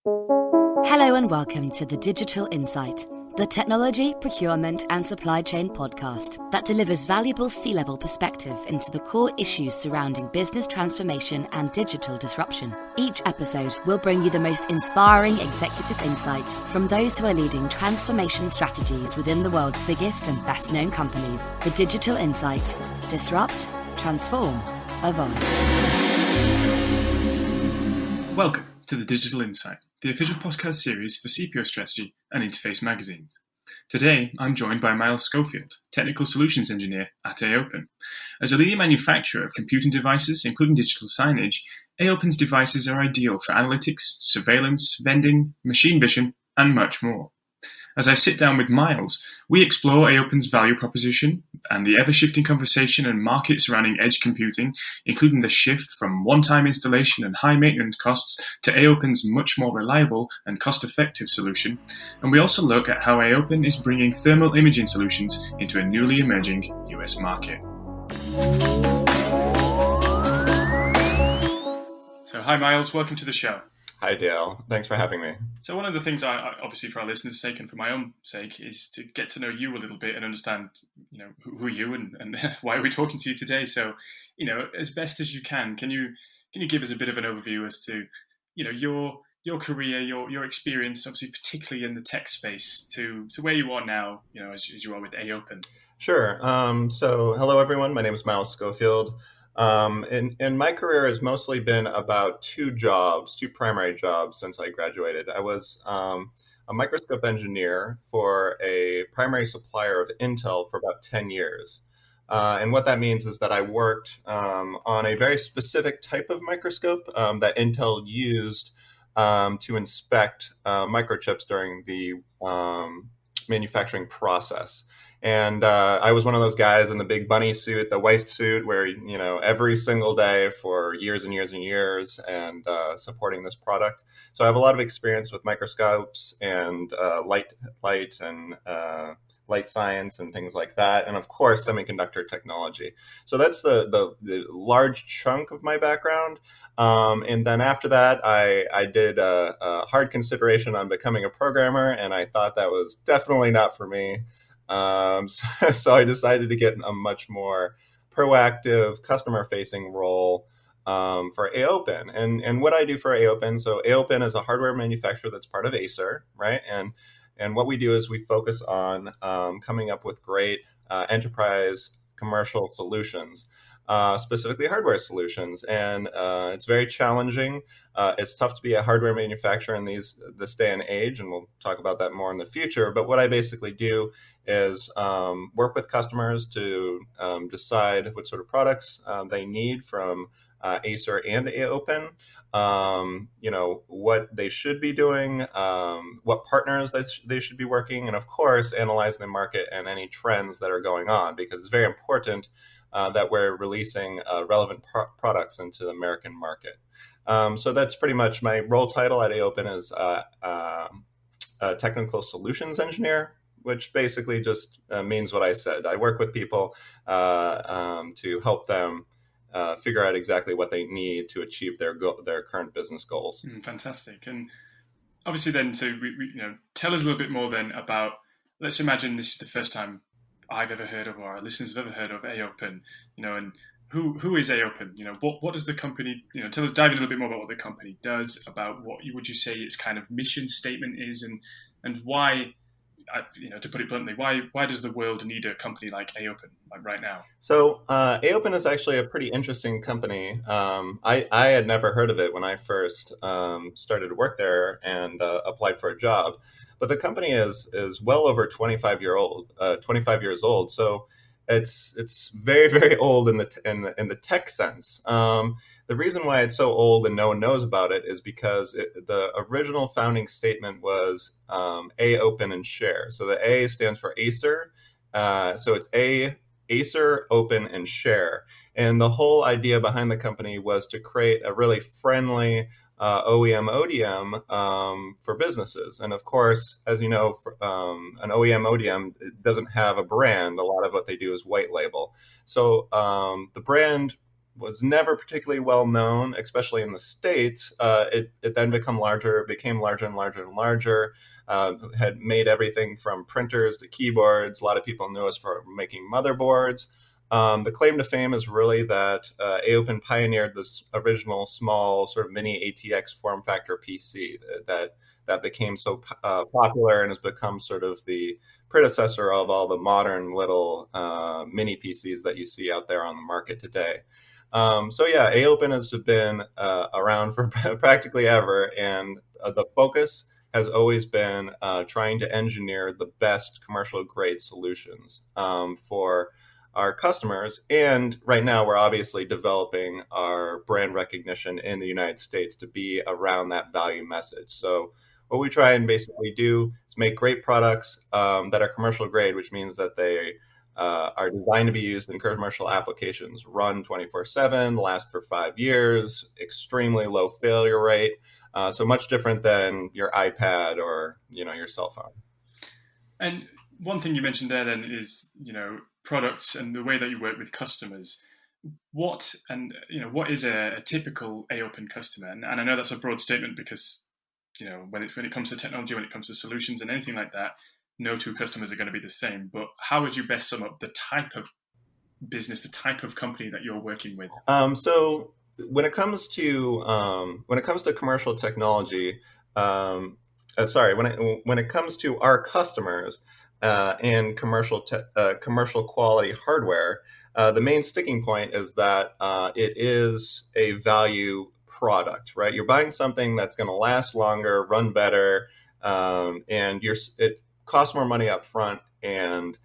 Hello and welcome to The Digital Insight, the technology, procurement and supply chain podcast that delivers valuable C-level perspective into the core issues surrounding business transformation and digital disruption. Each episode will bring you the most inspiring executive insights from those who are leading transformation strategies within the world's biggest and best-known companies. The Digital Insight. Disrupt, transform, evolve. Welcome to The Digital Insight, the official podcast series for CPO Strategy and Interface magazines. Today, I'm joined by Miles Schofield, Technical Solutions Engineer at Aopen. As a leading manufacturer of computing devices, including digital signage, Aopen's devices are ideal for analytics, surveillance, vending, machine vision, and much more. As I sit down with Miles, we explore Aopen's value proposition and the ever-shifting conversation and market surrounding edge computing, including the shift from one-time installation and high maintenance costs to Aopen's much more reliable and cost-effective solution. And we also look at how Aopen is bringing thermal imaging solutions into a newly emerging US market. So hi Miles, welcome to the show. Hi Dale, thanks for having me. So one of the things I obviously for our listeners' sake and for my own sake is to get to know you a little bit and understand, who are you and why are we talking to you today? So, as best as you can you give us a bit of an overview as to, your career, your experience, obviously particularly in the tech space, to where you are now, as you are with Aopen. Sure. So hello everyone, my name is Miles Schofield. And my career has mostly been about two primary jobs since I graduated. I was a microscope engineer for a primary supplier of Intel for about 10 years. And what that means is that I worked on a very specific type of microscope that Intel used to inspect microchips during the manufacturing process. And I was one of those guys in the big bunny suit, the white suit, where, every single day for years and years and years and supporting this product. So I have a lot of experience with microscopes and light and light science and things like that. And of course, semiconductor technology. So that's the large chunk of my background. And then after that, I did a hard consideration on becoming a programmer, and I thought that was definitely not for me. So I decided to get a much more proactive customer-facing role for Aopen. And what I do for Aopen, so Aopen is a hardware manufacturer that's part of Acer, right? And what we do is we focus on coming up with great enterprise commercial solutions. Specifically hardware solutions. And it's very challenging. It's tough to be a hardware manufacturer in this day and age, and we'll talk about that more in the future. But what I basically do is work with customers to decide what sort of products they need from Acer and Aopen, what they should be doing, what partners they should be working, and of course, analyze the market and any trends that are going on, because it's very important that we're releasing relevant products into the American market. So that's pretty much my role title at Aopen is Technical Solutions Engineer, which basically just means what I said. I work with people to help them figure out exactly what they need to achieve their current business goals. Fantastic. And obviously then, so tell us a little bit more then about, let's imagine this is the first time I've ever heard of, or our listeners have ever heard of Aopen, and who is Aopen? What does the company, dive in a little bit more about what the company does, about what would you say its kind of mission statement is, and why, to put it bluntly, why does the world need a company like Aopen right now? So Aopen is actually a pretty interesting company. I had never heard of it when I first started to work there and applied for a job. But the company is well over 25 years old. So it's very, very old in the tech sense. The reason why it's so old and no one knows about it is because the original founding statement was Aopen and share. So the A stands for Acer. So it's Acer, Open, and Share. And the whole idea behind the company was to create a really friendly OEM ODM for businesses. And of course, as you know, an OEM ODM doesn't have a brand. A lot of what they do is white label. So the brand was never particularly well known, especially in the States. It then became larger and larger and larger. Had made everything from printers to keyboards. A lot of people knew us for making motherboards. The claim to fame is really that Aopen pioneered this original small sort of mini ATX form factor PC that became so popular and has become sort of the predecessor of all the modern little mini PCs that you see out there on the market today. So yeah, Aopen has been around for practically ever, and the focus has always been trying to engineer the best commercial grade solutions for our customers. And right now, we're obviously developing our brand recognition in the United States to be around that value message. So what we try and basically do is make great products that are commercial grade, which means that they are designed to be used in commercial applications, run 24/7, last for 5 years, extremely low failure rate. So much different than your iPad or your cell phone. And one thing you mentioned there then is products and the way that you work with customers. What is a typical Aopen customer? And I know that's a broad statement because when it comes to technology, when it comes to solutions and anything like that, no two customers are going to be the same. But how would you best sum up the type of business, the type of company that you're working with? So when it comes to commercial technology, when it comes to our customers and commercial quality hardware, the main sticking point is that it is a value product, right? You're buying something that's going to last longer, run better, and it costs more money up front and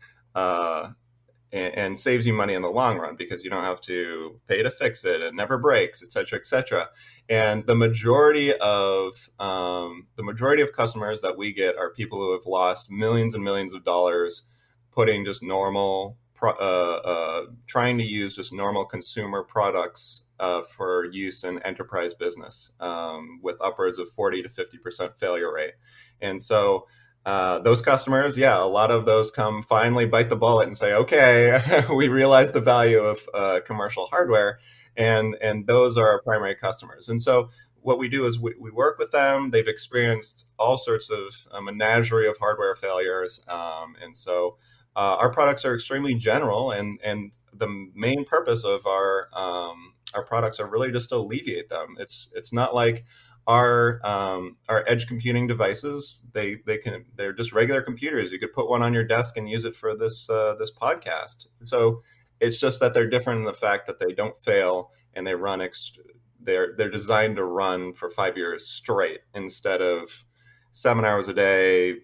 saves you money in the long run because you don't have to pay to fix it. It never breaks, et cetera, et cetera. And the majority of customers that we get are people who have lost millions and millions of dollars putting just trying to use just normal consumer products for use in enterprise business with upwards of 40 to 50% failure rate. And so those customers, a lot of those finally bite the bullet and say, okay, we realize the value of commercial hardware, and those are our primary customers. And so what we do is we work with them. They've experienced all sorts of a menagerie of hardware failures. And so our products are extremely general, and the main purpose of our products are really just to alleviate them. It's not like our edge computing devices. They're just regular computers. You could put one on your desk and use it for this podcast. So it's just that they're different in the fact that they don't fail and they run. They're designed to run for 5 years straight instead of 7 hours a day,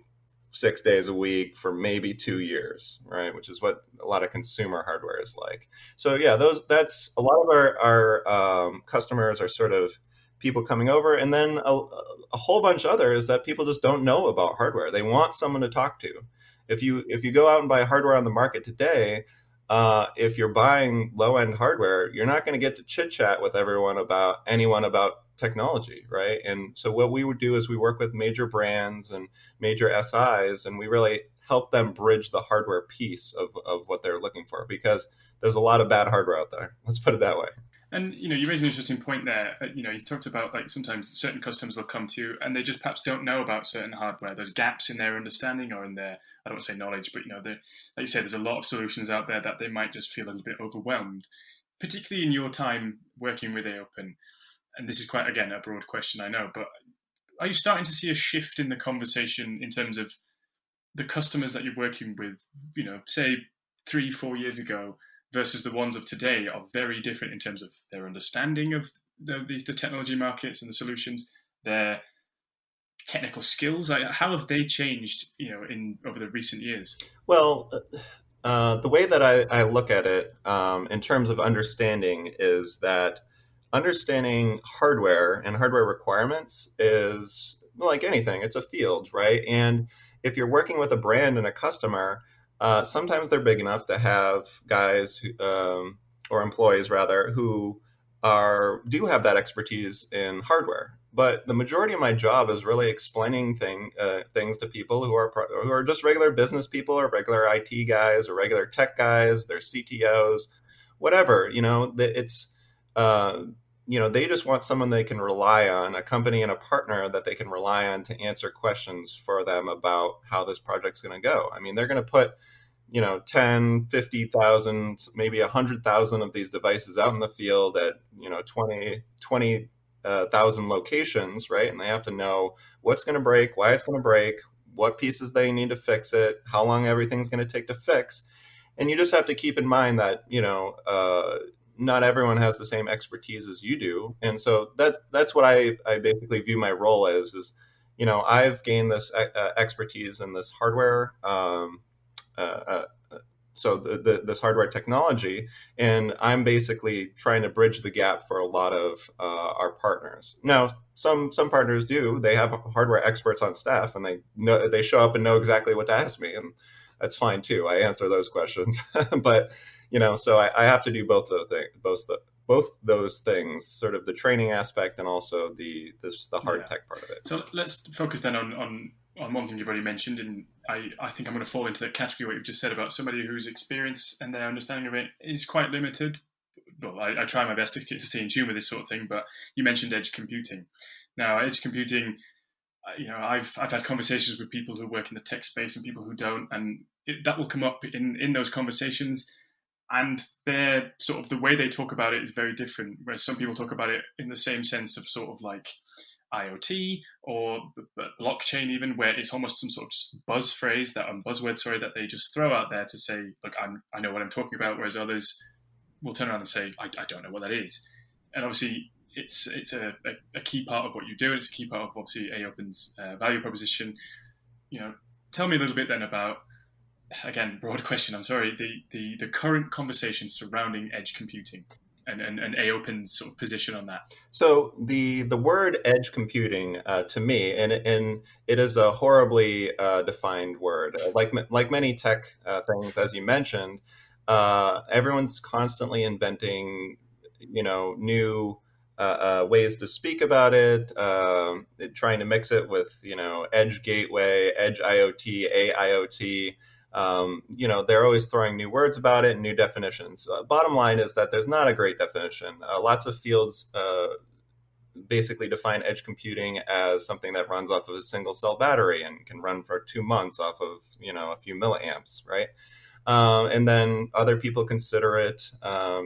6 days a week for maybe 2 years, right? Which is what a lot of consumer hardware is like. So that's a lot of our customers are sort of people coming over, and then a whole bunch of others that people just don't know about hardware. They want someone to talk to. If you go out and buy hardware on the market today, if you're buying low-end hardware, you're not going to get to chit-chat with anyone about technology, right? And so what we would do is we work with major brands and major SIs, and we really help them bridge the hardware piece of what they're looking for, because there's a lot of bad hardware out there. Let's put it that way. And you raised an interesting point there. You talked about like sometimes certain customers will come to you and they just perhaps don't know about certain hardware. There's gaps in their understanding or in their, I don't want to say knowledge, but like you say, there's a lot of solutions out there that they might just feel a little bit overwhelmed. Particularly in your time working with Aopen, and this is quite again a broad question, I know, but are you starting to see a shift in the conversation in terms of the customers that you're working with? Say 3-4 years ago versus the ones of today are very different in terms of their understanding of the technology markets and the solutions, their technical skills. How have they changed, over the recent years? Well, the way that I look at it in terms of understanding is that understanding hardware and hardware requirements is like anything. It's a field, right? And if you're working with a brand and a customer, sometimes they're big enough to have guys or employees rather who do have that expertise in hardware. But the majority of my job is really explaining things to people who are just regular business people or regular IT guys or regular tech guys. They're CTOs, whatever. uh, they just want someone they can rely on, a company and a partner that they can rely on to answer questions for them about how this project's going to go. I mean, they're going to put 10, 50,000, maybe 100,000 of these devices out in the field at 20,000 locations, right? And they have to know what's going to break, why it's going to break, what pieces they need to fix it, how long everything's going to take to fix. And you just have to keep in mind that not everyone has the same expertise as you do. And so that's what I basically view my role as, is I've gained this expertise in this hardware, uh, so this hardware technology, and I'm basically trying to bridge the gap for a lot of our partners. Now, some partners they have hardware experts on staff, and they show up and know exactly what to ask me, and that's fine too. I answer those questions, but so I have to do both those things, sort of the training aspect and also the hard tech part of it. So let's focus then on one thing you've already mentioned, and I think I'm going to fall into that category what you've just said about somebody whose experience and their understanding of it is quite limited. Well, I try my best to stay in tune with this sort of thing, but you mentioned edge computing. Now, edge computing, I've had conversations with people who work in the tech space and people who don't, and that will come up in those conversations. And they're sort of, the way they talk about it is very different, where some people talk about it in the same sense of sort of like IoT or blockchain even, where it's almost some sort of just buzzword that they just throw out there to say, look, I know what I'm talking about, whereas others will turn around and say, I don't know what that is. And obviously it's a key part of what you do. It's a key part of obviously Aopen's value proposition. Tell me a little bit then about, again, broad question, I'm sorry, the current conversation surrounding edge computing and Aopen's sort of position on that. So the word edge computing, to me, and it is a horribly defined word. Like many tech things, as you mentioned, everyone's constantly inventing, new ways to speak about it, trying to mix it with, edge gateway, edge IoT, AIoT. They're always throwing new words about it and new definitions. Bottom line is that there's not a great definition. Lots of fields basically define edge computing as something that runs off of a single cell battery and can run for 2 months off of, a few milliamps, right? And then other people consider it, a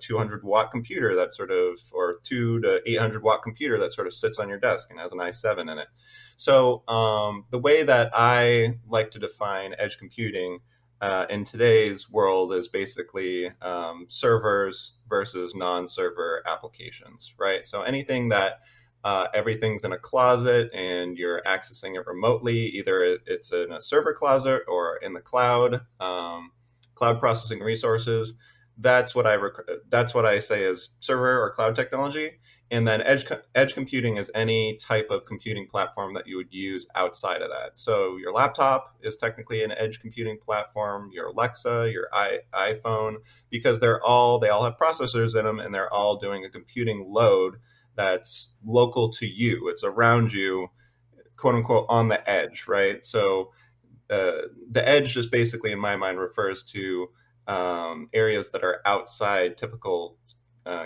200 watt computer that sort of, or 2 to 800 watt computer that sort of sits on your desk and has an i7 in it. So the way that I like to define edge computing in today's world is basically servers versus non-server applications, right? So anything that everything's in a closet and you're accessing it remotely, either it's in a server closet or in the cloud, cloud processing resources. That's what I say is server or cloud technology. And then edge computing is any type of computing platform that you would use outside of that. So your laptop is technically an edge computing platform, your Alexa, your iPhone, because they all have processors in them, and they're all doing a computing load that's local to you. It's around you, quote unquote, on the edge, right? So the edge just basically, in my mind, refers to areas that are outside typical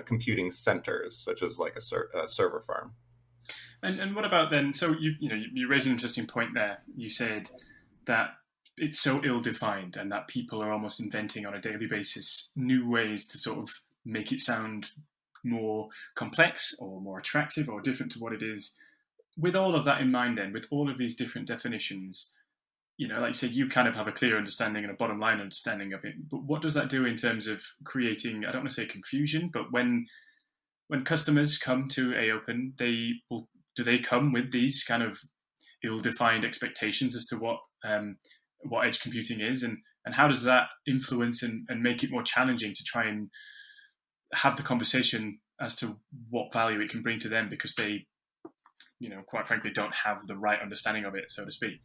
computing centers, such as like a server farm. And what about then? So you raised an interesting point there. You said that it's so ill-defined and that people are almost inventing on a daily basis new ways to sort of make it sound more complex or more attractive or different to what it is. With all of that in mind then, with all of these different definitions, like you said, you kind of have a clear understanding and a bottom line understanding of it. But what does that do in terms of creating, I don't want to say confusion, but when customers come to Aopen, do they come with these kind of ill-defined expectations as to what edge computing is, and how does that influence and make it more challenging to try and have the conversation as to what value it can bring to them, because they, quite frankly, don't have the right understanding of it, so to speak.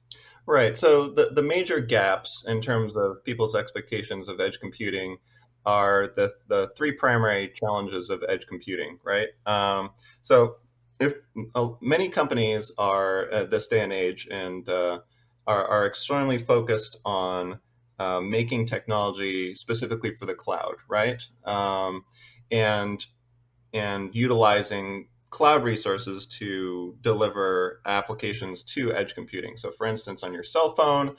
Right. So the major gaps in terms of people's expectations of edge computing are the three primary challenges of edge computing, right? So if many companies are at this day and age and are extremely focused on making technology specifically for the cloud, right? and utilizing cloud resources to deliver applications to edge computing. So for instance, on your cell phone,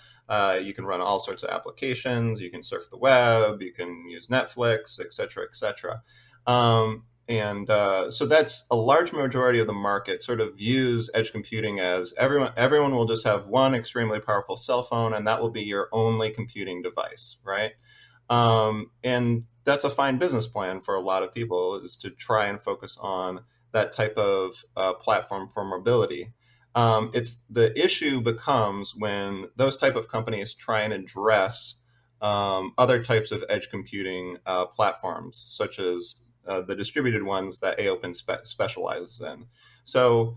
you can run all sorts of applications. You can surf the web, you can use Netflix, et cetera, et cetera. So that's a large majority of the market sort of views edge computing as everyone will just have one extremely powerful cell phone, and that will be your only computing device, right? And that's a fine business plan for a lot of people, is to try and focus on that type of platform for mobility. It's the issue becomes when those type of companies try and address other types of edge computing platforms, such as the distributed ones that Aopen specializes in. So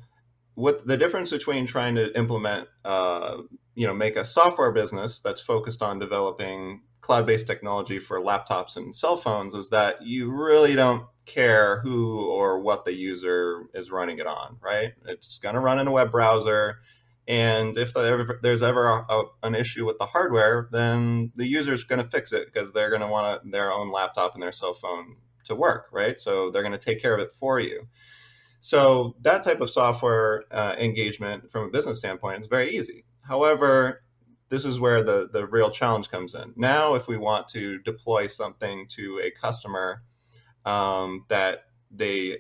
what the difference between trying to implement, make a software business that's focused on developing cloud-based technology for laptops and cell phones is that you really don't care who or what the user is running it on, right? It's going to run in a web browser. And if there's ever an issue with the hardware, then the user is going to fix it because they're going to want their own laptop and their cell phone to work, right? So they're going to take care of it for you. So that type of software engagement from a business standpoint is very easy. However, this is where the real challenge comes in. Now, if we want to deploy something to a customer that they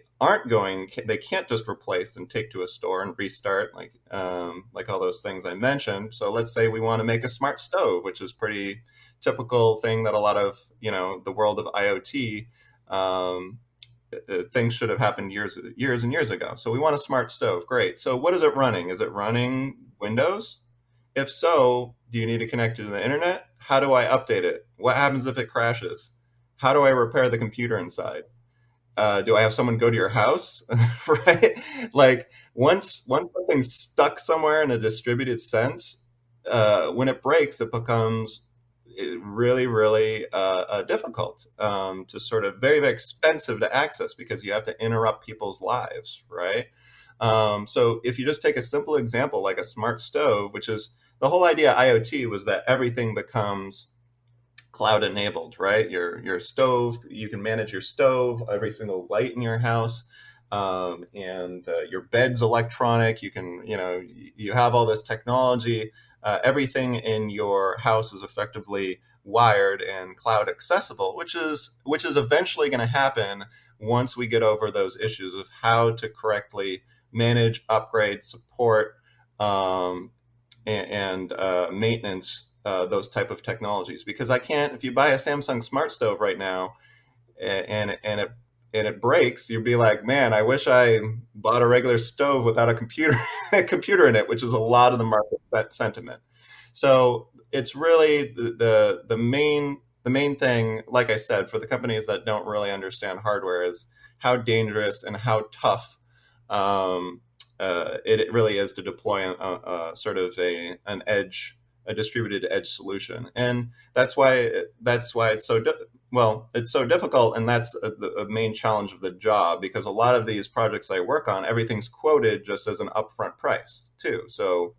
can't just replace and take to a store and restart like all those things I mentioned. So let's say we want to make a smart stove, which is pretty typical thing that a lot of, the world of IoT, things should have happened years and years ago. So we want a smart stove. Great. So what is it running? Is it running Windows? If so, do you need to connect it to the internet? How do I update it? What happens if it crashes? How do I repair the computer inside? Do I have someone go to your house? Right? Like once something's stuck somewhere in a distributed sense, when it breaks, it becomes really, really difficult to sort of very, very expensive to access because you have to interrupt people's lives, right? So if you just take a simple example like a smart stove, which is the whole idea of IoT was that everything becomes cloud enabled, right? Your stove, you can manage your stove, every single light in your house, and your bed's electronic. You can, you have all this technology. Everything in your house is effectively wired and cloud accessible, which is eventually going to happen once we get over those issues of how to correctly manage, upgrade, support, and maintenance those type of technologies. Because if you buy a Samsung Smart Stove right now, and it breaks, you'd be like, man, I wish I bought a regular stove without a computer in it, which is a lot of the market sentiment. So it's really the main thing, like I said, for the companies that don't really understand hardware is how dangerous and how tough it really is to deploy a sort of a distributed edge solution, and that's why it's so it's so difficult, and that's the main challenge of the job, because a lot of these projects I work on, everything's quoted just as an upfront price too. So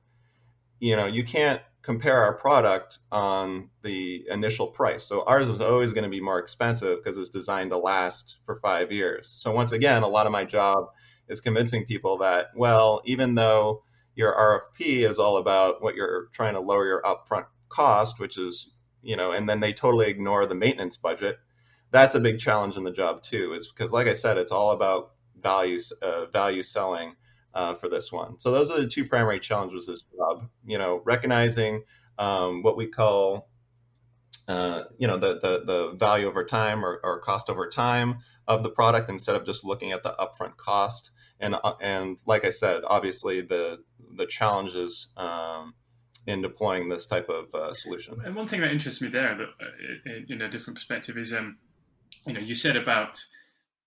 you can't compare our product on the initial price. So ours is always going to be more expensive because it's designed to last for 5 years. So once again, a lot of my job is convincing people that, well, even though your RFP is all about what you're trying to lower your upfront cost, which is, and then they totally ignore the maintenance budget. That's a big challenge in the job too, is because, like I said, it's all about value selling for this one. So those are the two primary challenges of this job, recognizing what we call, the value over time or cost over time of the product, instead of just looking at the upfront cost. And like I said, obviously the challenges in deploying this type of solution. And one thing that interests me there, that in a different perspective, is you said about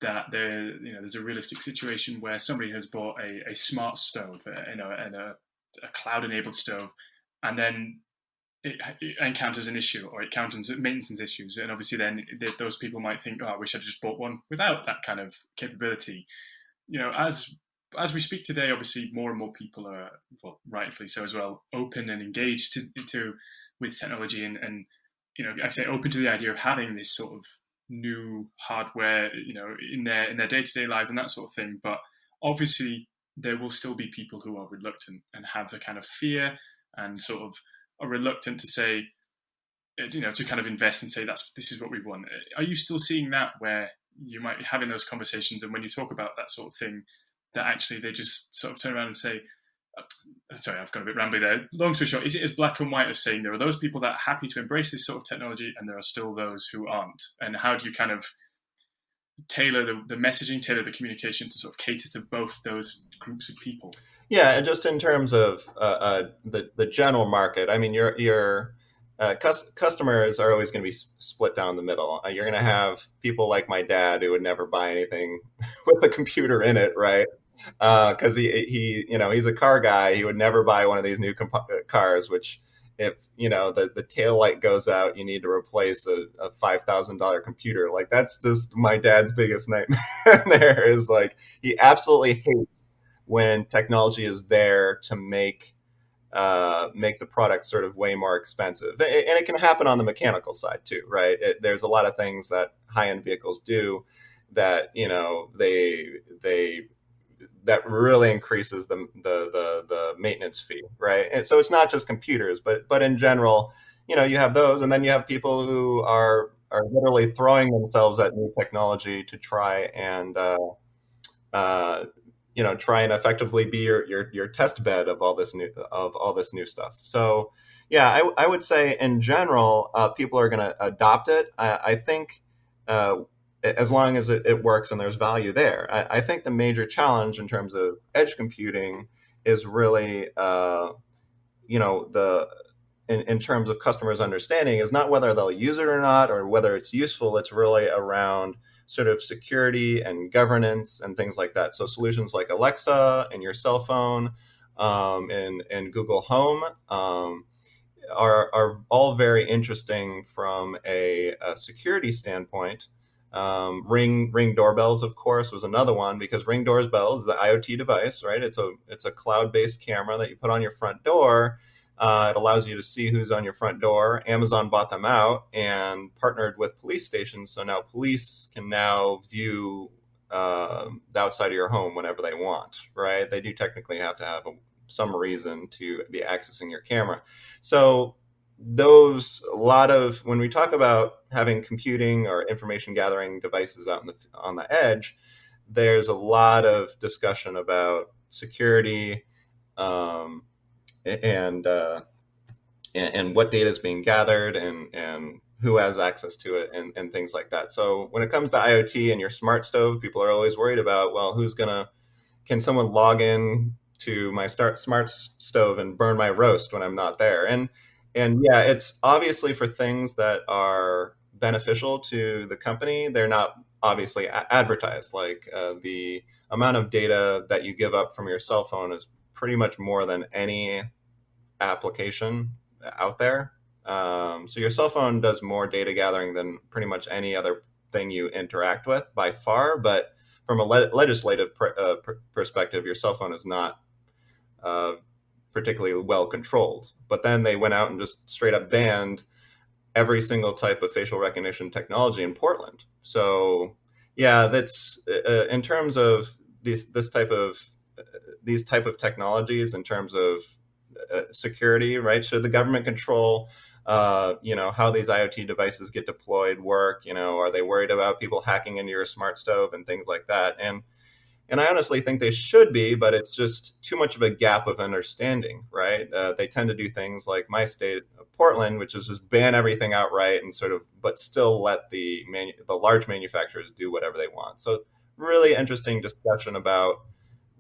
that there's a realistic situation where somebody has bought a smart stove, and a cloud-enabled stove, and then it encounters an issue, or it encounters maintenance issues, and obviously then those people might think, oh, I wish I'd just bought one without that kind of capability. As we speak today, obviously more and more people are, well, rightfully so as well, open and engaged with technology, and I say open to the idea of having this sort of new hardware, in their day-to-day lives and that sort of thing. But obviously, there will still be people who are reluctant and have the kind of fear and sort of are reluctant to say, to kind of invest and say this is what we want. Are you still seeing that where you might be having those conversations, and when you talk about that sort of thing, that actually they just sort of turn around and say, sorry, I've got a bit rambly there. Long story short, is it as black and white as saying there are those people that are happy to embrace this sort of technology and there are still those who aren't? And how do you kind of tailor the messaging, tailor the communication to sort of cater to both those groups of people? Yeah, and just in terms of the general market, I mean, your customers are always going to be split down the middle. You're going to have people like my dad who would never buy anything with a computer in it, right? Because he's a car guy. He would never buy one of these new cars, which if the tail light goes out, you need to replace a $5,000 computer. Like, that's just my dad's biggest nightmare. There is, like, he absolutely hates when technology is there to make the product sort of way more expensive. And it can happen on the mechanical side too, right? There's a lot of things that high-end vehicles do that that really increases the maintenance fee, right? And so it's not just computers, but in general, you have those, and then you have people who are literally throwing themselves at new technology to try and try and effectively be your test bed of all this new stuff. So yeah, I would say in general, people are going to adopt it. I think as long as it works and there's value there. I think the major challenge in terms of edge computing is really in terms of customers' understanding is not whether they'll use it or not, or whether it's useful. It's really around sort of security and governance and things like that. So solutions like Alexa and your cell phone and Google Home are all very interesting from a security standpoint. Ring doorbells, of course, was another one, because Ring doorbell is the IoT device, right? It's a cloud-based camera that you put on your front door. It allows you to see who's on your front door. Amazon bought them out and partnered with police stations, so now police can now view the outside of your home whenever they want, right? They do technically have to have some reason to be accessing your camera. So when we talk about having computing or information gathering devices out on the edge, there's a lot of discussion about security, and what data is being gathered and who has access to it and things like that. So when it comes to IoT and your smart stove, people are always worried about, well, can someone log in to my smart stove and burn my roast when I'm not there? And yeah, it's obviously for things that are beneficial to the company. They're not obviously advertised. Like the amount of data that you give up from your cell phone is pretty much more than any application out there. So your cell phone does more data gathering than pretty much any other thing you interact with by far. But from a legislative perspective, your cell phone is not particularly well controlled. But then they went out and just straight up banned every single type of facial recognition technology in Portland. So yeah, that's in terms of these type of technologies, in terms of security, right? Should the government control how these IoT devices get deployed, work? Are they worried about people hacking into your smart stove and things like that? And I honestly think they should be, but it's just too much of a gap of understanding, right? They tend to do things like my state, Portland, which is just ban everything outright and but still let the large manufacturers do whatever they want. So really interesting discussion about,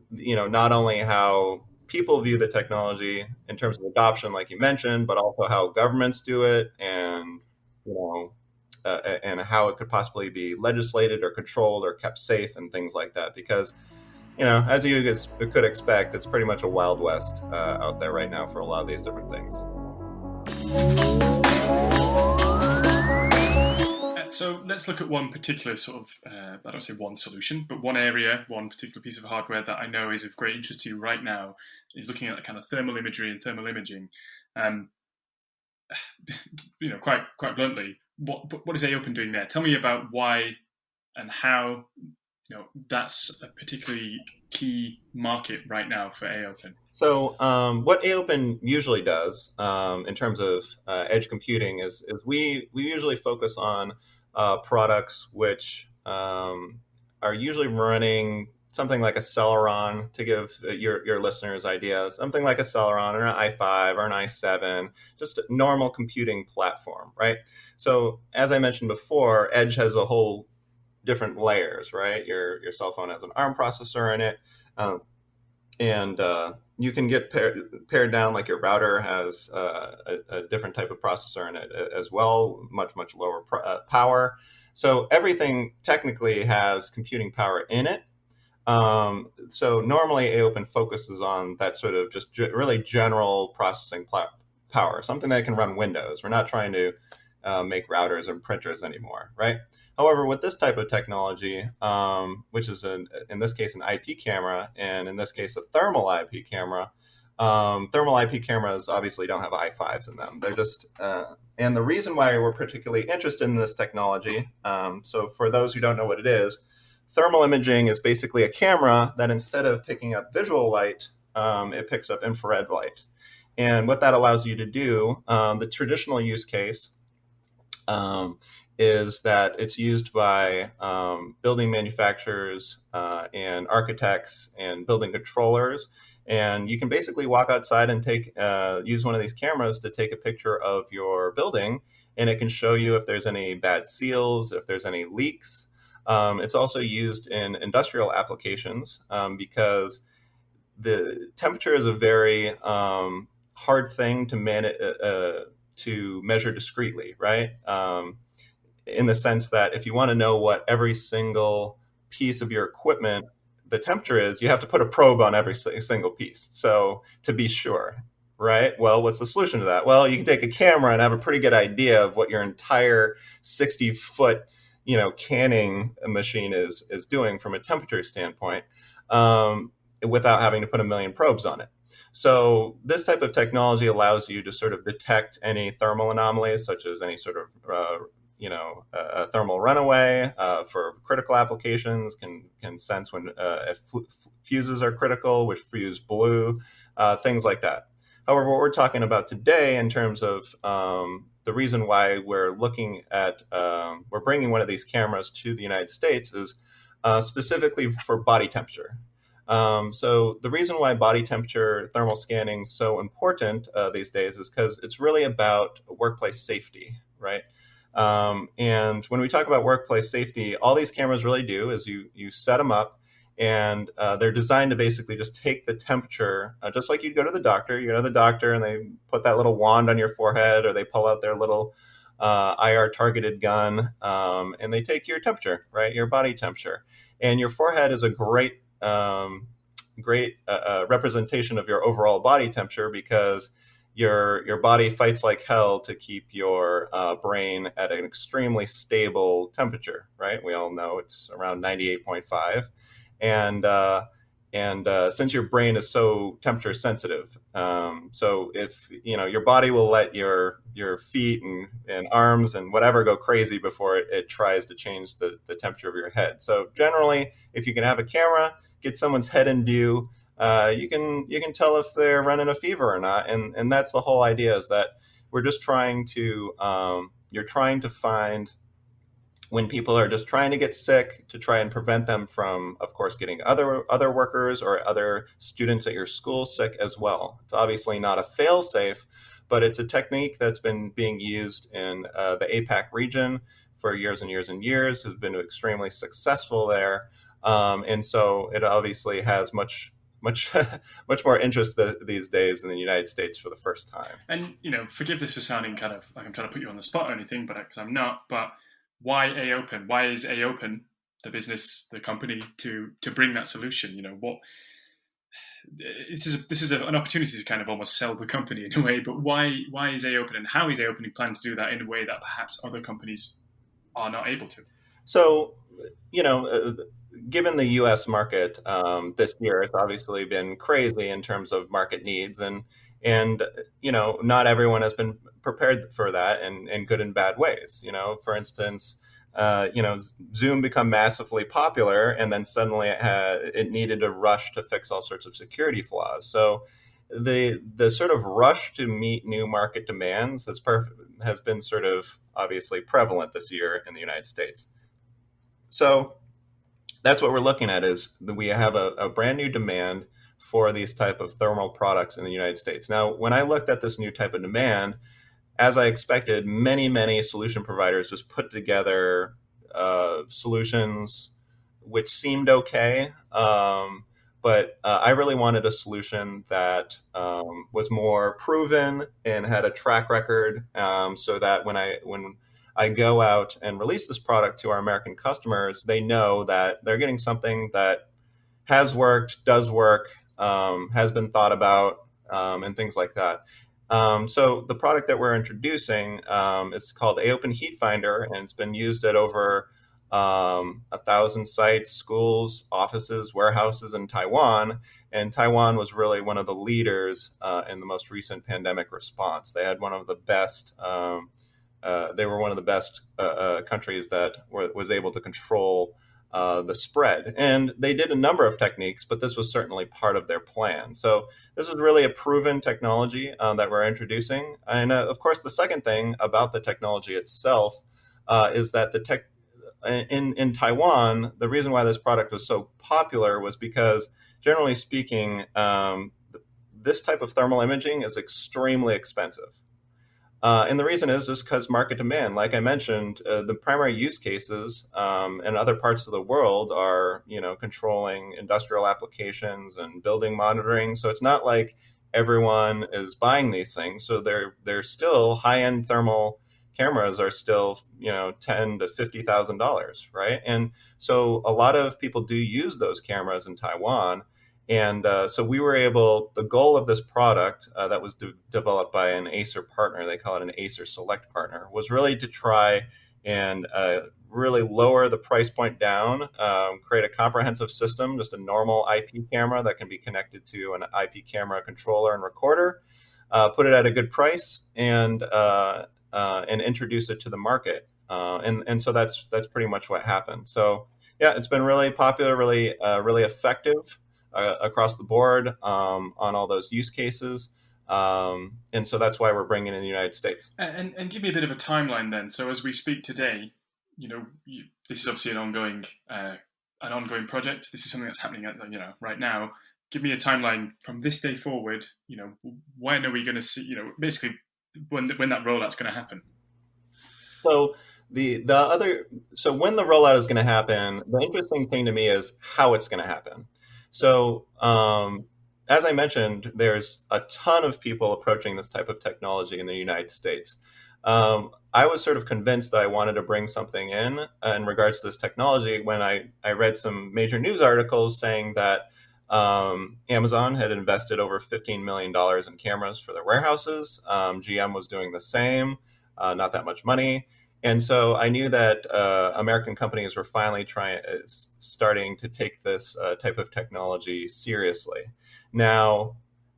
not only how people view the technology in terms of adoption, like you mentioned, but also how governments do it, and and how it could possibly be legislated or controlled or kept safe and things like that. Because, as you could expect, it's pretty much a Wild West out there right now for a lot of these different things. So let's look at one particular sort of, I don't say one solution, but one area, one particular piece of hardware that I know is of great interest to you right now, is looking at the kind of thermal imagery and thermal imaging. Quite bluntly, what is Aopen doing there? Tell me about why and how that's a particularly key market right now for Aopen. So, what Aopen usually does in terms of edge computing is we usually focus on products which are usually running something like a Celeron, to give your listeners ideas, something like a Celeron or an i5 or an i7, just a normal computing platform, right? So, as I mentioned before, Edge has a whole different layers, right? Your cell phone has an ARM processor in it. And you can get pared down, like your router has a different type of processor in it as well, much lower power. So everything technically has computing power in it. So normally Aopen focuses on that sort of just really general processing power, something that can run Windows. We're not trying to make routers and printers anymore, right? However, with this type of technology, which is in this case an IP camera, and in this case a thermal IP camera, thermal IP cameras obviously don't have i5s in them. They're just, and the reason why we're particularly interested in this technology, so for those who don't know what it is, thermal imaging is basically a camera that instead of picking up visual light, it picks up infrared light. And what that allows you to do, the traditional use case, is that it's used by building manufacturers and architects and building controllers. And you can basically walk outside and use one of these cameras to take a picture of your building, and it can show you if there's any bad seals, if there's any leaks. It's also used in industrial applications because the temperature is a very hard thing to measure discretely, right? In the sense that if you want to know what every single piece of your equipment, the temperature is, you have to put a probe on every single piece. So to be sure, right? Well, what's the solution to that? Well, you can take a camera and have a pretty good idea of what your entire 60-foot, canning machine is doing from a temperature standpoint, without having to put a million probes on it. So this type of technology allows you to sort of detect any thermal anomalies, such as any sort of a thermal runaway for critical applications, can sense when if fuses are critical, which fuse blue, things like that. However, what we're talking about today in terms of the reason why we're looking at, we're bringing one of these cameras to the United States is specifically for body temperature. So the reason why body temperature thermal scanning is so important these days is because it's really about workplace safety, right? And when we talk about workplace safety, all these cameras really do is you set them up, and they're designed to basically just take the temperature, just like you'd go to the doctor. You go to the doctor and they put that little wand on your forehead, or they pull out their little IR targeted gun, and they take your temperature, right? Your body temperature. And your forehead is a great representation of your overall body temperature, because your body fights like hell to keep your brain at an extremely stable temperature, right? We all know it's around 98.5. And since your brain is so temperature sensitive, so if your body will let your feet and arms and whatever go crazy before it tries to change the temperature of your head. So generally, if you can have a camera, get someone's head in view, you can tell if they're running a fever or not. And that's the whole idea, is that we're just trying to you're trying to find when people are just trying to get sick, to try and prevent them from, of course, getting other workers or other students at your school sick as well. It's obviously not a fail-safe, but it's a technique that's been being used in the APAC region for years and years and years, has been extremely successful there. And so it obviously has much more interest these days in the United States for the first time. And, forgive this for sounding kind of like I'm trying to put you on the spot or anything, but because I'm not, but why Aopen? Why is Aopen the business, the company, to bring that solution? This is an opportunity to kind of almost sell the company in a way. But why is Aopen, and how is Aopen planning to do that in a way that perhaps other companies are not able to? So you know, given the U.S. market this year, it's obviously been crazy in terms of market needs, and not everyone has been prepared for that in good and bad ways. For instance, Zoom become massively popular, and then suddenly it needed a rush to fix all sorts of security flaws. So the sort of rush to meet new market demands has been sort of obviously prevalent this year in the United States. So that's what we're looking at, is that we have a brand new demand for these type of thermal products in the United States. Now, when I looked at this new type of demand, as I expected, many solution providers just put together solutions which seemed okay. But I really wanted a solution that was more proven and had a track record, so that when I go out and release this product to our American customers, they know that they're getting something that has worked, does work, has been thought about, and things like that. So the product that we're introducing is called Aopen Heat Finder, and it's been used at over 1,000 sites, schools, offices, warehouses in Taiwan. And Taiwan was really one of the leaders in the most recent pandemic response. They had one of the best. They were one of the best countries that was able to control the spread. And they did a number of techniques, but this was certainly part of their plan. So this is really a proven technology that we're introducing. And of course, the second thing about the technology itself is that in Taiwan, the reason why this product was so popular was because, generally speaking, this type of thermal imaging is extremely expensive. And the reason is just because market demand. Like I mentioned, the primary use cases in other parts of the world are, controlling industrial applications and building monitoring. So it's not like everyone is buying these things. So they're still high-end thermal cameras are still, $10,000 to $50,000, right? And so a lot of people do use those cameras in Taiwan. And so the goal of this product that was developed by an Acer partner, they call it an Acer Select partner, was really to try and really lower the price point down, create a comprehensive system, just a normal IP camera that can be connected to an IP camera controller and recorder, put it at a good price, and introduce it to the market. And so that's pretty much what happened. So yeah, it's been really popular, really effective across the board on all those use cases. And so that's why we're bringing it in the United States. And give me a bit of a timeline then. So as we speak today, this is obviously an ongoing project. This is something that's happening right now. Give me a timeline from this day forward. When are we going to see? Basically when that rollout's going to happen. So when the rollout is going to happen, the interesting thing to me is how it's going to happen. So, as I mentioned, there's a ton of people approaching this type of technology in the United States. I was sort of convinced that I wanted to bring something in regards to this technology when I read some major news articles saying that Amazon had invested over $15 million in cameras for their warehouses. GM was doing the same, not that much money. And so I knew that American companies were finally starting to take this type of technology seriously. Now,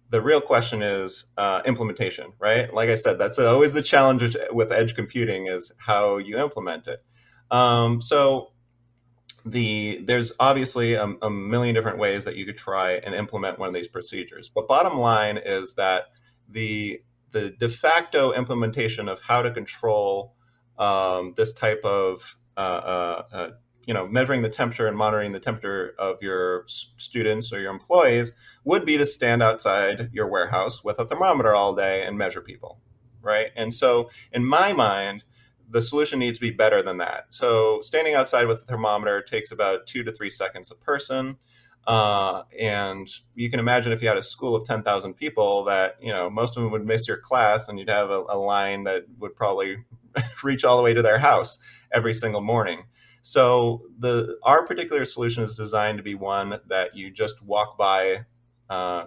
the real question is implementation, right? Like I said, that's always the challenge with edge computing, is how you implement it. So there's obviously a million different ways that you could try and implement one of these procedures. But bottom line is that the de facto implementation of how to control this type of measuring the temperature and monitoring the temperature of your students or your employees would be to stand outside your warehouse with a thermometer all day and measure people, right? And so in my mind, the solution needs to be better than that. So standing outside with a thermometer takes about 2 to 3 seconds a person. And you can imagine if you had a school of 10,000 people that, most of them would miss your class, and you'd have a line that would probably reach all the way to their house every single morning. So our particular solution is designed to be one that you just walk by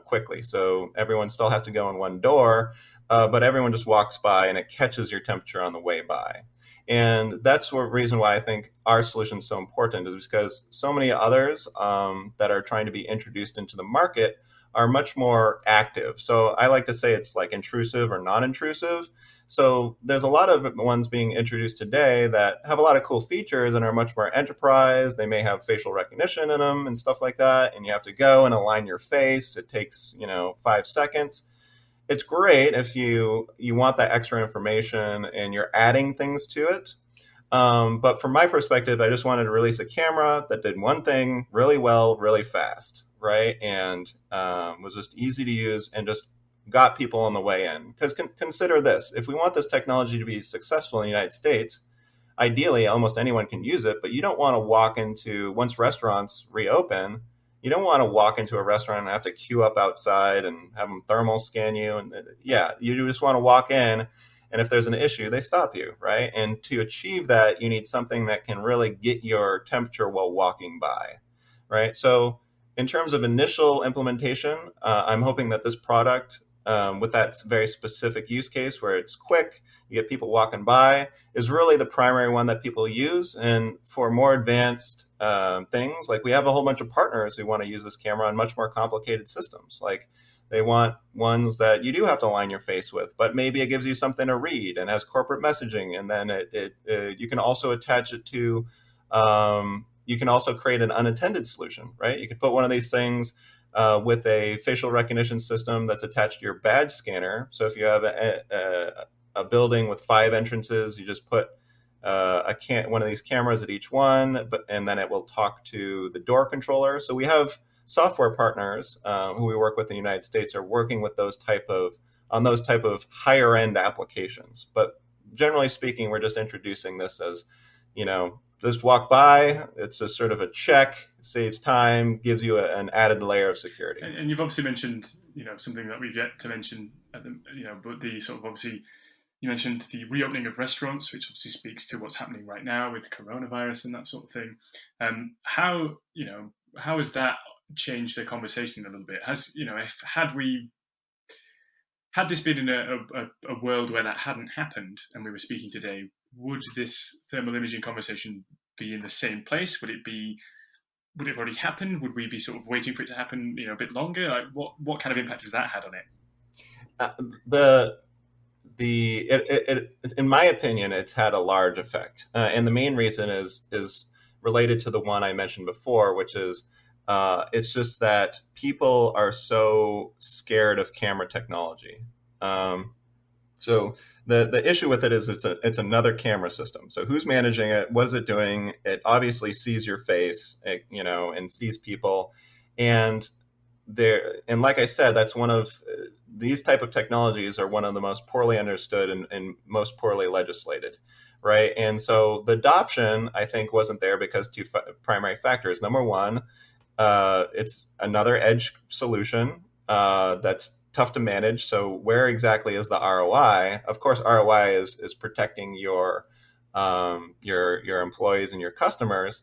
quickly. So everyone still has to go in one door, but everyone just walks by and it catches your temperature on the way by. And that's the reason why I think our solution is so important, is because so many others that are trying to be introduced into the market are much more active. So I like to say it's like intrusive or non-intrusive. So there's a lot of ones being introduced today that have a lot of cool features and are much more enterprise. They may have facial recognition in them and stuff like that. And you have to go and align your face. It takes, 5 seconds. It's great if you want that extra information and you're adding things to it. But from my perspective, I just wanted to release a camera that did one thing really well, really fast, right? And was just easy to use and just got people on the way in. Because consider this, if we want this technology to be successful in the United States, ideally almost anyone can use it, but you don't want to walk into, once restaurants reopen, you don't want to walk into a restaurant and have to queue up outside and have them thermal scan you. And yeah, you just want to walk in, and if there's an issue, they stop you, right? And to achieve that, you need something that can really get your temperature while walking by, right? So in terms of initial implementation, I'm hoping that this product, with that very specific use case where it's quick, you get people walking by, is really the primary one that people use. And for more advanced things, like we have a whole bunch of partners who want to use this camera on much more complicated systems. Like they want ones that you do have to align your face with, but maybe it gives you something to read and has corporate messaging. And then you can also attach it to, you can also create an unattended solution, right? You could put one of these things with a facial recognition system that's attached to your badge scanner. So if you have a building with 5 entrances, you just put one of these cameras at each one, and then it will talk to the door controller. So we have software partners who we work with in the United States are working with those type of higher end applications. But generally speaking, we're just introducing this as, just walk by. It's just sort of a check, saves time, gives you an added layer of security. And you've obviously mentioned, something that we've yet to mention, but the sort of obviously, you mentioned the reopening of restaurants, which obviously speaks to what's happening right now with coronavirus and that sort of thing. How has that changed the conversation a little bit? Had this been in a world where that hadn't happened and we were speaking today, would this thermal imaging conversation be in the same place? Would it have already happened? Would we be sort of waiting for it to happen, a bit longer? Like what kind of impact has that had on it? In my opinion, it's had a large effect, and the main reason is related to the one I mentioned before, which is it's just that people are so scared of camera technology. So the issue with it is it's another camera system. So who's managing it? What is it doing? It obviously sees your face, and sees people, and like I said, that's one of these type of technologies are one of the most poorly understood and most poorly legislated, right? And so the adoption, I think, wasn't there because two primary factors. Number one, it's another edge solution that's tough to manage. So where exactly is the ROI? Of course, ROI is protecting your employees and your customers.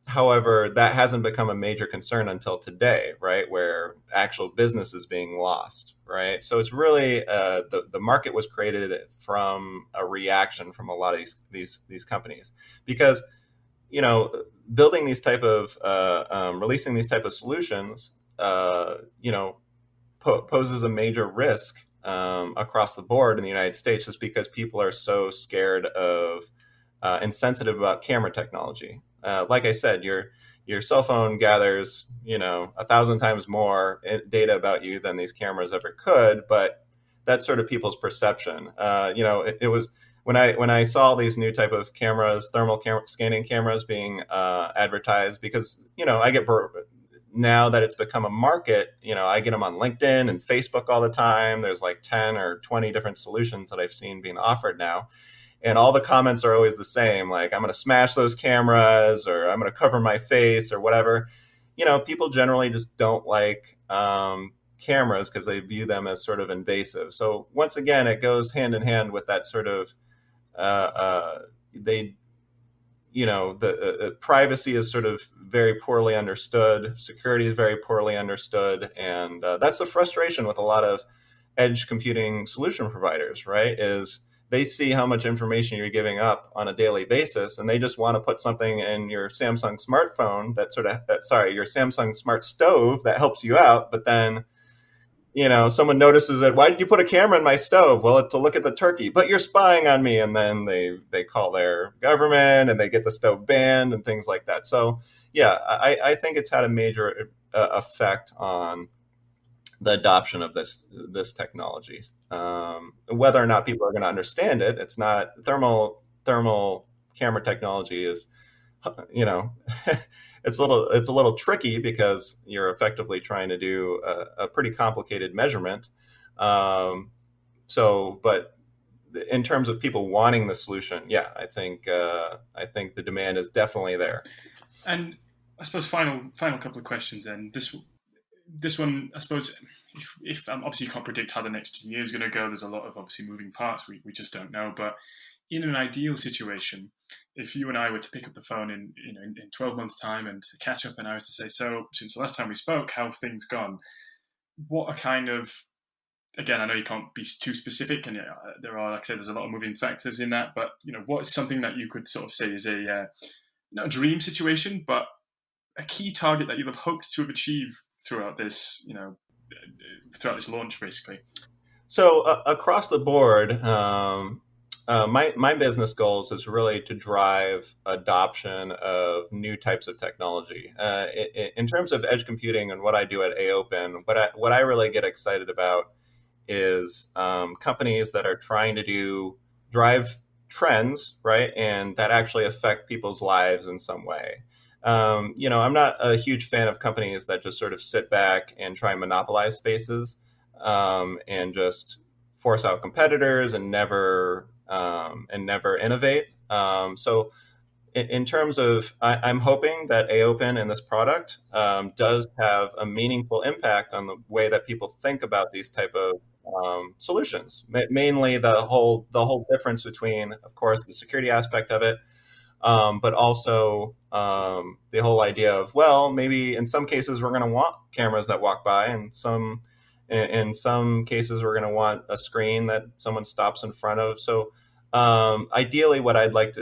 However, that hasn't become a major concern until today, right? Where actual business is being lost, right? So it's really the market was created from a reaction from a lot of these companies, because building these type of releasing these type of solutions, poses a major risk across the board in the United States, just because people are so scared of and sensitive about camera technology. Like I said, your cell phone gathers 1,000 times more data about you than these cameras ever could, but that's sort of people's perception. It was when I saw these new type of cameras, thermal scanning cameras being advertised, because I get now that it's become a market, I get them on LinkedIn and Facebook all the time. There's like 10 or 20 different solutions that I've seen being offered now. And all the comments are always the same, like, I'm going to smash those cameras, or I'm going to cover my face, or whatever. People generally just don't like cameras because they view them as sort of invasive. So once again, it goes hand in hand with that sort of privacy is sort of very poorly understood. Security is very poorly understood. And that's the frustration with a lot of edge computing solution providers, right? Is they see how much information you're giving up on a daily basis, and they just want to put something in your Samsung smartphone your Samsung smart stove that helps you out. But then, someone notices it. Why did you put a camera in my stove? Well, to look at the turkey. But you're spying on me, and then they call their government and they get the stove banned and things like that. So yeah, I think it's had a major effect on the adoption of this technology. Whether or not people are going to understand it, it's not thermal camera technology is, you know, it's a little tricky because you're effectively trying to do a pretty complicated measurement. But in terms of people wanting the solution, yeah, I think the demand is definitely there. And I suppose final couple of questions. Then this one, I suppose, if obviously you can't predict how the next year is going to go. There's a lot of obviously moving parts. We just don't know. But in an ideal situation, if you and I were to pick up the phone in 12 months' time and catch up, and I was to say, so since the last time we spoke, how have things gone? What are kind of, again, I know you can't be too specific, and there are, like I said, there's a lot of moving factors in that. But what is something that you could sort of say is not a dream situation, but a key target that you'd have hoped to have achieved throughout this, throughout this launch, basically? So across the board, my business goals is really to drive adoption of new types of technology. In terms of edge computing and what I do at Aopen, what I really get excited about is companies that are trying to drive trends, right, and that actually affect people's lives in some way. I'm not a huge fan of companies that just sort of sit back and try and monopolize spaces and just force out competitors and never innovate. So in terms of, I'm hoping that Aopen and this product does have a meaningful impact on the way that people think about these type of solutions. Mainly the whole difference between, of course, the security aspect of it, but also the whole idea of, well, maybe in some cases we're going to want cameras that walk by, and in some cases we're going to want a screen that someone stops in front of. So ideally, what I'd like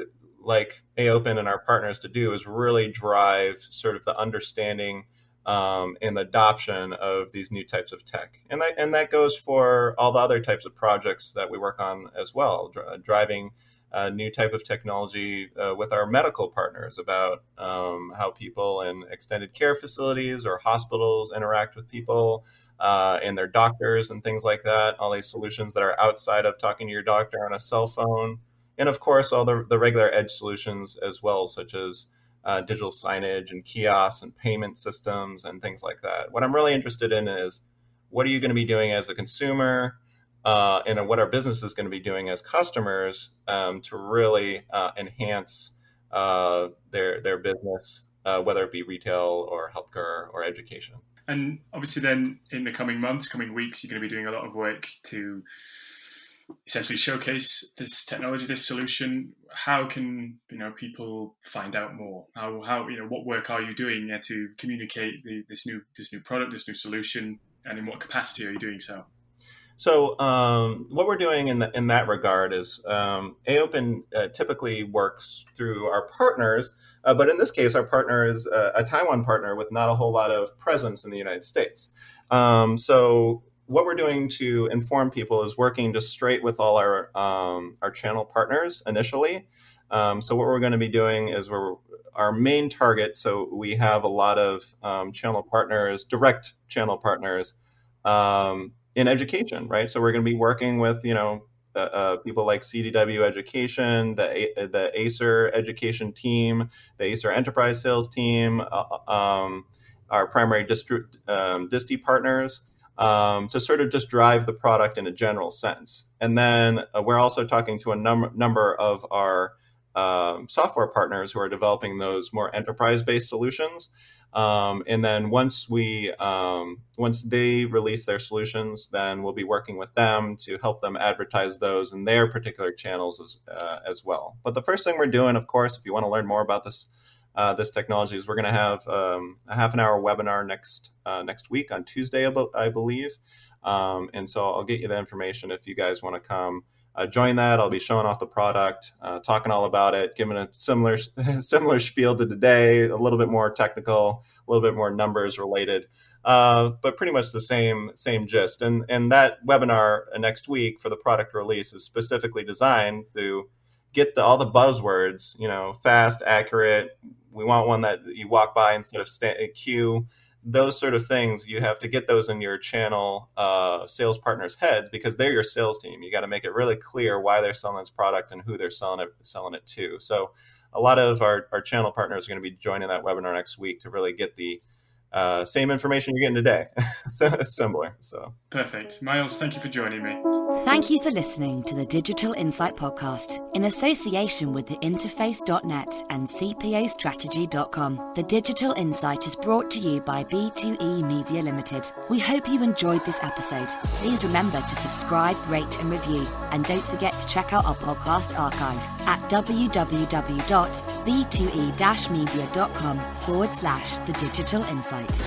Aopen and our partners to do is really drive sort of the understanding and the adoption of these new types of tech, and that goes for all the other types of projects that we work on as well, driving a new type of technology with our medical partners about how people in extended care facilities or hospitals interact with people and their doctors and things like that. All these solutions that are outside of talking to your doctor on a cell phone. And of course, all the regular edge solutions as well, such as digital signage and kiosks and payment systems and things like that. What I'm really interested in is, what are you going to be doing as a consumer? And what our business is going to be doing as customers to really enhance their business, whether it be retail or healthcare or education. And obviously then in the coming months, coming weeks, you're going to be doing a lot of work to essentially showcase this technology, this solution. How can people find out more? How what work are you doing to communicate this new product, this new solution, and in what capacity are you doing so? So what we're doing in that regard is Aopen typically works through our partners, but in this case, our partner is a Taiwan partner with not a whole lot of presence in the United States. So what we're doing to inform people is working just straight with all our channel partners initially. So what we're going to be doing is our main target. So we have a lot of channel partners, direct channel partners. In education, right? So we're going to be working with, people like CDW Education, the Acer Education team, the Acer Enterprise Sales team, our primary disty partners, to sort of just drive the product in a general sense. And then we're also talking to a number of our software partners who are developing those more enterprise-based solutions. And then once they release their solutions, then we'll be working with them to help them advertise those in their particular channels as well. But the first thing we're doing, of course, if you want to learn more about this technology, is we're going to have a half an hour webinar next week on Tuesday, I believe. And so I'll get you the information if you guys want to come join that. I'll be showing off the product, talking all about it, giving a similar spiel to today, a little bit more technical, a little bit more numbers related, but pretty much the same gist. And that webinar next week for the product release is specifically designed to get all the buzzwords, fast, accurate. We want one that you walk by instead of queue. Those sort of things, you have to get those in your channel sales partners' heads because they're your sales team. You got to make it really clear why they're selling this product and who they're selling it to. So a lot of our channel partners are going to be joining that webinar next week to really get the same information you're getting today. Similar. So perfect. Miles, thank you for joining me. Thank you for listening to the Digital Insight Podcast in association with the Interface.net and CPOstrategy.com. The Digital Insight is brought to you by B2E Media Limited. We hope you enjoyed this episode. Please remember to subscribe, rate and review. And don't forget to check out our podcast archive at www.b2e-media.com/The Digital Insight.